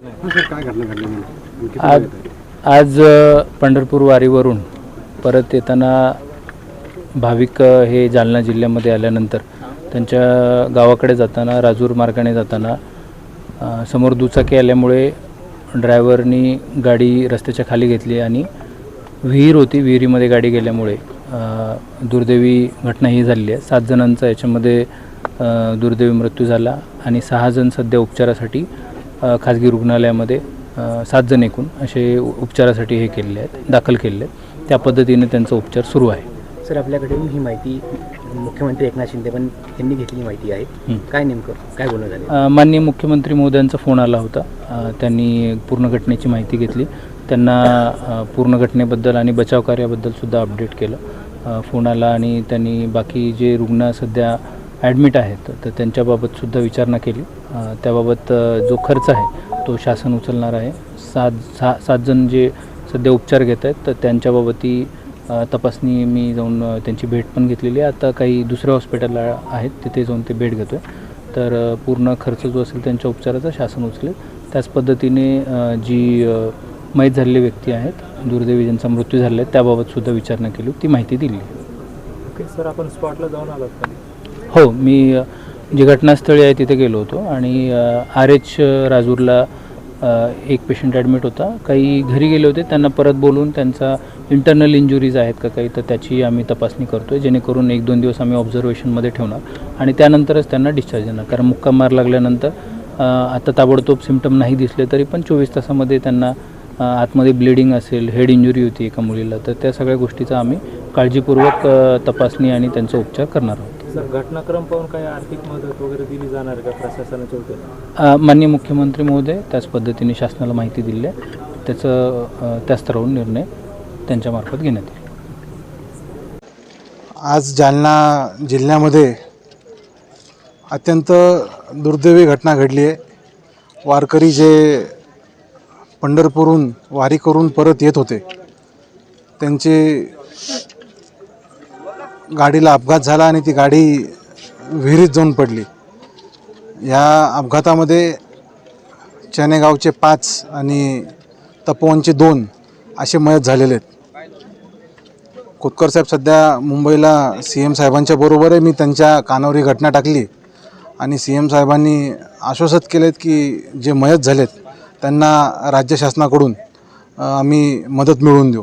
Sir काय घटना घडली नेमकी? आज पंढरपूर वारीवरून परत येताना भाविक हे जालना जिल्ह्यामध्ये आल्यानंतर त्यांच्या गावाकडे जाताना राजूर मार्गाने जाताना समोर दुचाकी आल्यामुळे ड्रायव्हरनी गाडी रस्त्याच्या खाली घेतली आणि विहीर होती, विहिरीमध्ये गाडी गेल्यामुळे दुर्दैवी घटना ही झालेली आहे. 7 जणांचा याच्यामध्ये दुर्दैवी मृत्यू झाला आणि 6 जण सध्या उपचारासाठी खाजगी रुग्णालयामध्ये 7 जण एकूण असे उपचारासाठी हे केलेले आहेत, दाखल केलेले आहेत. त्या पद्धतीने त्यांचा उपचार सुरू आहे. सर, आपल्याकडून ही माहिती मुख्यमंत्री एकनाथ शिंदे पण यांनी घेतलेली माहिती आहे. काय नेमकं काय बोलणं झालं? माननीय मुख्यमंत्री महोदयांचा फोन आला होता. त्यांनी पूर्ण घटनेची माहिती घेतली. त्यांना पूर्ण घटनेबद्दल आणि बचाव कार्याबद्दल सुद्धा अपडेट केलं. फोन आला आणि त्यांनी बाकी जे रुग्ण सध्या ॲडमिट आहेत तर त्यांच्याबाबतसुद्धा विचारणा केली. त्याबाबत जो खर्च आहे तो शासन उचलणार आहे. 7 जण जे सध्या उपचार घेत आहेत तर त्यांच्याबाबतही तपासणी मी जाऊन त्यांची भेट पण घेतलेली आहे. आता काही दुसऱ्या हॉस्पिटलला आहेत तिथे जाऊन ते भेट घेतो आहे. तर पूर्ण खर्च जो असेल त्यांच्या उपचाराचा शासन उचलेल. त्याच पद्धतीने जी मयत झालेली व्यक्ती आहेत, दुर्दैवी ज्यांचा मृत्यू झालेला आहे त्याबाबतसुद्धा विचारणा केली, ती माहिती दिली. ओके सर, आपण स्पॉटला जाऊन आलात का? हो, मी जी घटनास्थळी आहे तिथे गेलो होतो आणि RH राजूरला एक पेशंट ॲडमिट होता. काही घरी गेले होते, त्यांना परत बोलून त्यांचा इंटरनल इंजुरीज आहेत का काही तर त्याची आम्ही तपासणी करतो आहे, जेणेकरून 1-2 दिवस आम्ही ऑब्झर्वेशनमध्ये ठेवणार आणि त्यानंतरच त्यांना डिस्चार्ज देणार. कारण मुक्काम मार लागल्यानंतर आता ताबडतोब सिम्पटम नाही दिसले तरी पण 24 तासामध्ये त्यांना आतमध्ये ब्लिडिंग असेल, हेड इंजुरी होती एका मुलीला, तर त्या सगळ्या गोष्टीचा आम्ही काळजीपूर्वक तपासणी आणि त्यांचा उपचार करणार आहोत. सर, घटनाक्रम पाहून काही आर्थिक मदत वगैरे दिली जाणार का प्रशासनाच्या वतीने? माननीय मुख्यमंत्री महोदय त्याच पद्धतीने शासनाला माहिती दिली आहे. त्याचं त्या स्तरावरून निर्णय त्यांच्यामार्फत घेण्यात येईल. आज जालना जिल्ह्यामध्ये अत्यंत दुर्दैवी घटना घडली आहे. वारकरी जे पंढरपूरहून वारी करून परत येत होते त्यांची गाडीला अपघात झाला आणि ती गाडी विहिरीत जाऊन पडली. या अपघातामध्ये चनेगावचे 5 आणि तपोवनचे 2 असे मयत झालेले आहेत. खोतकर साहेब सध्या मुंबईला CM साहेबांच्या बरोबर आहे. मी त्यांच्या कानावर ही घटना टाकली आणि CM साहेबांनी आश्वासित केलेत की जे मयत झालेत त्यांना राज्य शासनाकडून आम्ही मदत मिळवून देऊ.